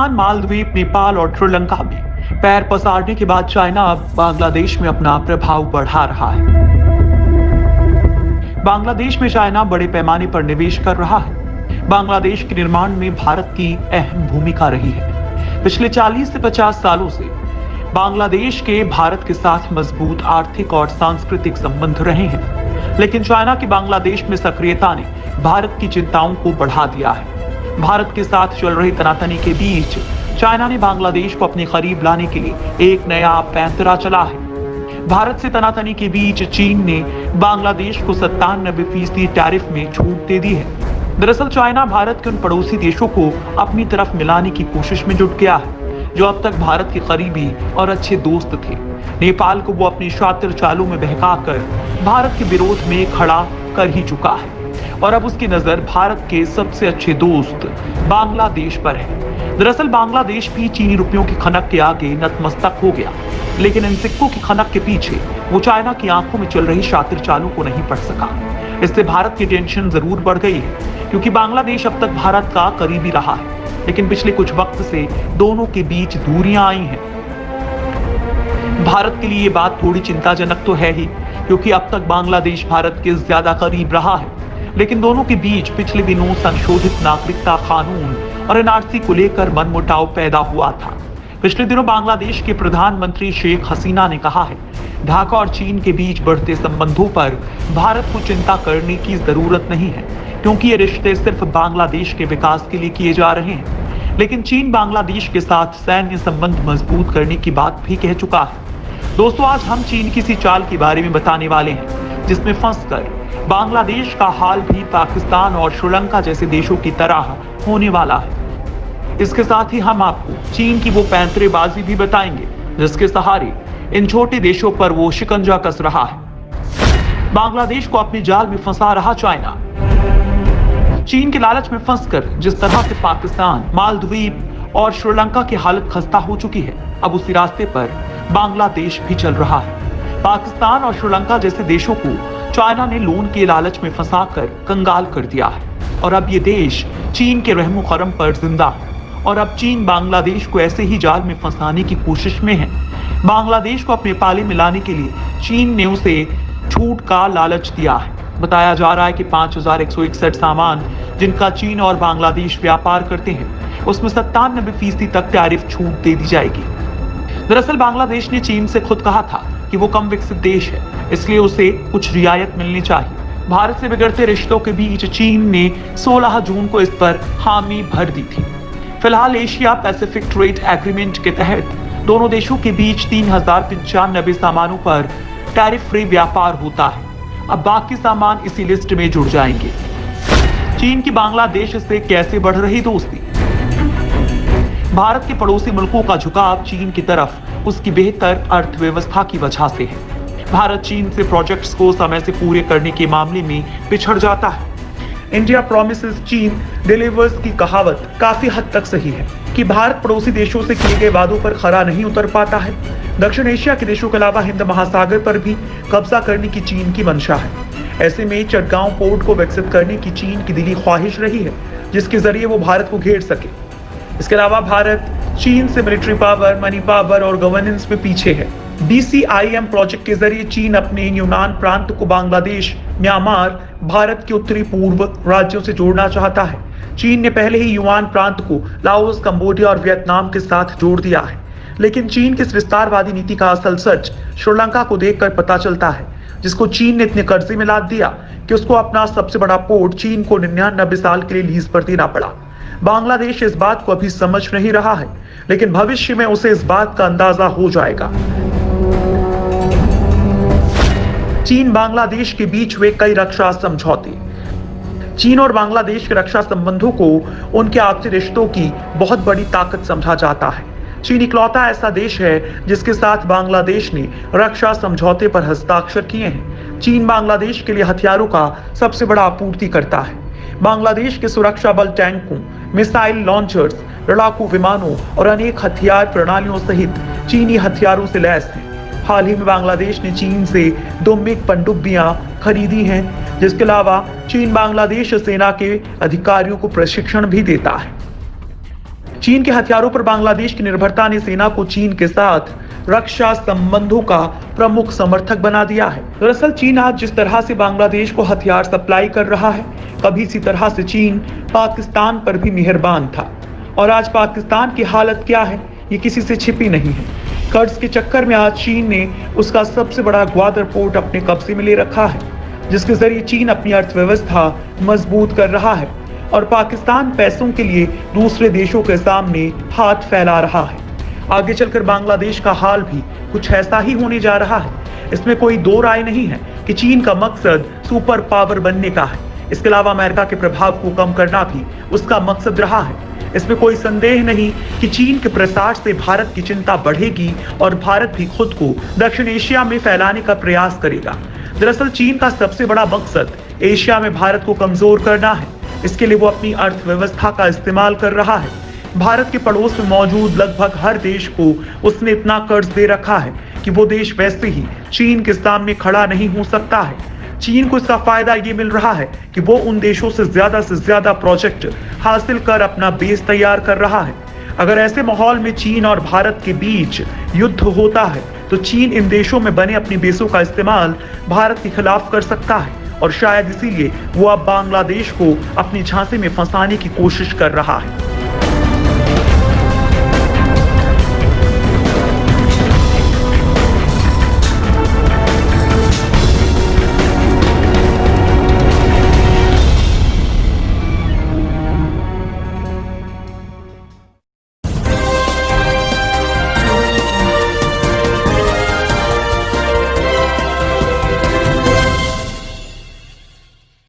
पाकिस्तान, मालदीव, नेपाल और श्रीलंका में पैर पसारने के बाद चाइना अब बांग्लादेश में अपना प्रभाव बढ़ा रहा है। बांग्लादेश में चाइना बड़े पैमाने पर निवेश कर रहा है। बांग्लादेश के निर्माण में भारत की अहम भूमिका रही है। पिछले 40 से 50 सालों से बांग्लादेश के भारत के साथ मजबूत आर्थिक और सांस्कृतिक संबंध रहे हैं, लेकिन चाइना की बांग्लादेश में सक्रियता ने भारत की चिंताओं को बढ़ा दिया है। भारत के साथ चल रही तनातनी के बीच चाइना ने बांग्लादेश को अपने करीब लाने के लिए एक नया पैंतरा चला है। भारत से तनातनी के बीच चीन ने बांग्लादेश को 97% टैरिफ में छूट दे दी है। दरअसल चाइना भारत के उन पड़ोसी देशों को अपनी तरफ मिलाने की कोशिश में जुट गया है जो अब तक भारत के करीबी और अच्छे दोस्त थे। नेपाल को वो अपनी शातिर चालों में बहकाकर भारत के विरोध में खड़ा कर ही चुका है और अब उसकी नजर भारत के सबसे अच्छे दोस्त बांग्लादेश पर है। दरअसल बांग्लादेश भी चीनी रुपयों की खनक के आगे नतमस्तक हो गया, लेकिन इन सिक्कों की खनक के पीछे वो चाइना की आंखों में चल रही शातिर चालों को नहीं पढ़ सका। इससे भारत की टेंशन जरूर बढ़ गई है, क्योंकि बांग्लादेश अब तक भारत का करीबी रहा है, लेकिन पिछले कुछ वक्त से दोनों के बीच दूरियां आई हैं। भारत के लिए ये बात थोड़ी चिंताजनक तो है ही, क्योंकि अब तक बांग्लादेश भारत के ज्यादा करीब रहा है, लेकिन दोनों के बीच पिछले दिनों संशोधित नागरिकता कानून और एनआरसी को लेकर मनमुटाव पैदा हुआ था। पिछले दिनों बांग्लादेश के प्रधानमंत्री शेख हसीना ने कहा है, ढाका और चीन के बीच बढ़ते संबंधों पर भारत को चिंता करने की जरूरत नहीं है, क्योंकि ये रिश्ते सिर्फ बांग्लादेश के विकास के लिए किए जा रहे हैं। लेकिन चीन बांग्लादेश के साथ सैन्य संबंध मजबूत करने की बात भी कह चुका है। दोस्तों, आज हम चीन की सी चाल के बारे में बताने वाले हैं, जिसमें फंसकर बांग्लादेश का हाल भी पाकिस्तान और श्रीलंका जैसे देशों की तरह होने वाला है। इसके साथ ही हम आपको चीन की वो पैंतरेबाजी भी बताएंगे जिसके सहारे इन छोटे देशों पर वो शिकंजा कस रहा है। बांग्लादेश को अपने जाल में फंसा रहा चाइना। चीन के लालच में फंसकर जिस तरह से पाकिस्तान, मालदीव और श्रीलंका की हालत खस्ता हो चुकी है, अब उसी रास्ते पर बांग्लादेश भी चल रहा है। पाकिस्तान और श्रीलंका जैसे देशों को चाइना ने लोन के लालच में फंसाकर कंगाल कर दिया है और अब ये देश चीन के रहमो करम पर जिंदा है और अब चीन बांग्लादेश को ऐसे ही जाल में फंसाने की कोशिश में है। बांग्लादेश को अपने पाले में लाने के लिए चीन ने उसे छूट का लालच दिया है। बताया जा रहा है कि 5161 सामान जिनका चीन और बांग्लादेश व्यापार करते हैं, उसमें 97% तक टैरिफ छूट दे दी जाएगी। दरअसल बांग्लादेश ने चीन से खुद कहा था कि वो कम विकसित देश है, इसलिए उसे कुछ रियायत मिलनी चाहिए। भारत से बिगड़ते रिश्तों के बीच चीन ने 16 जून को इस पर हामी भर दी थी। फिलहाल एशिया पैसिफिक ट्रेड एग्रीमेंट के तहत दोनों देशों के बीच 3095 सामानों पर टैरिफ फ्री व्यापार होता है। अब बाकी सामान इसी लिस्ट में जुड़ जाएंगे। चीन की बांग्लादेश से कैसे बढ़ रही दोस्ती? भारत के पड़ोसी मुल्कों का झुकाव चीन की तरफ उसकी बेहतर अर्थव्यवस्था की वजह से है। भारत चीन से प्रोजेक्ट्स को समय से पूरे करने के मामले में पिछड़ जाता है। इंडिया प्रॉमिसेस, चीन डिलीवर्स की कहावत काफी हद तक सही है कि भारत पड़ोसी देशों से किए गए वादों पर खरा नहीं उतर पाता है। दक्षिण एशिया के देशों के अलावा हिंद महासागर पर भी कब्जा करने की चीन की मंशा है। ऐसे में चटगांव पोर्ट को विकसित करने की चीन की दिली ख्वाहिश रही है, जिसके जरिए वो भारत को घेर सके। इसके अलावा भारत चीन से मिलिट्री पावर, मनी पावर और गवर्नेंस में पीछे है। BCIM प्रोजेक्ट के जरिए चीन अपने यूनान प्रांत को बांग्लादेश, म्यांमार, भारत के उत्तरी पूर्व राज्यों से जोड़ना चाहता है। चीन ने पहले ही युआन प्रांत को लाओस, कंबोडिया और वियतनाम के साथ जोड़ दिया है, लेकिन चीन की इस विस्तारवादी नीति का असल सच श्रीलंका को देखकर पता चलता है, जिसको चीन ने इतने कर्जे में लाद दिया कि उसको अपना सबसे बड़ा पोर्ट चीन को 99 साल के लिए लीज पर देना पड़ा। बांग्लादेश इस बात को अभी समझ नहीं रहा है, लेकिन भविष्य में उसे इस बात का अंदाजा हो जाएगा। चीन बांग्लादेश के बीच हुए कई रक्षा समझौते। चीन और बांग्लादेश के रक्षा संबंधों को उनके आपसी रिश्तों की बहुत बड़ी ताकत समझा जाता है। चीन इकलौता ऐसा देश है जिसके साथ बांग्लादेश ने रक्षा समझौते पर हस्ताक्षर किए हैं। चीन बांग्लादेश के लिए हथियारों का सबसे बड़ा आपूर्ति करता है। बांग्लादेश के सुरक्षा बल टैंकों, मिसाइल लॉन्चर्स, लड़ाकू विमानों और अनेक हथियार प्रणालियों सहित चीनी हथियारों से लैस है। हाल ही में बांग्लादेश ने चीन से 2 मिग पनडुब्बियां खरीदी हैं, जिसके अलावा चीन बांग्लादेश सेना के अधिकारियों को प्रशिक्षण भी देता है। चीन के हथियारों पर बांग्लादेश की निर्भरता ने सेना को चीन के साथ रक्षा संबंधों का प्रमुख समर्थक बना दिया है। दरअसल चीन आज जिस तरह से बांग्लादेश को हथियार सप्लाई कर रहा है, कभी इसी तरह से चीन पाकिस्तान पर भी मेहरबान था। और आज पाकिस्तान की हालत क्या है, ये किसी से छिपी नहीं है। कर्ज के चक्कर में आज चीन ने उसका सबसे बड़ा ग्वादर पोर्ट अपने कब्जे में ले रखा है, जिसके जरिए चीन अपनी अर्थव्यवस्था मजबूत कर रहा है और पाकिस्तान पैसों के लिए दूसरे देशों के सामने हाथ फैला रहा है। आगे चलकर बांग्लादेश का हाल भी कुछ ऐसा ही होने जा रहा है। इसमें कोई दो राय नहीं है कि चीन का मकसद सुपर पावर बनने का है। इसके अलावा अमेरिका के प्रभाव को कम करना भी उसका मकसद रहा है। इसमें कोई संदेह नहीं कि चीन के प्रसार से भारत की चिंता बढ़ेगी और भारत भी खुद को दक्षिण एशिया में फैलाने का प्रयास करेगा। दरअसल चीन का सबसे बड़ा मकसद एशिया में भारत को कमजोर करना है। इसके लिए वो अपनी अर्थव्यवस्था का इस्तेमाल कर रहा है। भारत के पड़ोस में मौजूद लगभग हर देश को उसने इतना कर्ज दे रखा है कि वो देश वैसे ही चीन के सामने खड़ा नहीं हो सकता है। चीन को इसका फायदा ये मिल रहा है कि वो उन देशों से ज्यादा प्रोजेक्ट हासिल कर अपना बेस तैयार कर रहा है। अगर ऐसे माहौल में चीन और भारत के बीच युद्ध होता है तो चीन इन देशों में बने अपनी बेसों का इस्तेमाल भारत के खिलाफ कर सकता है और शायद इसीलिए वो अब बांग्लादेश को अपनी झांसे में फंसाने की कोशिश कर रहा है।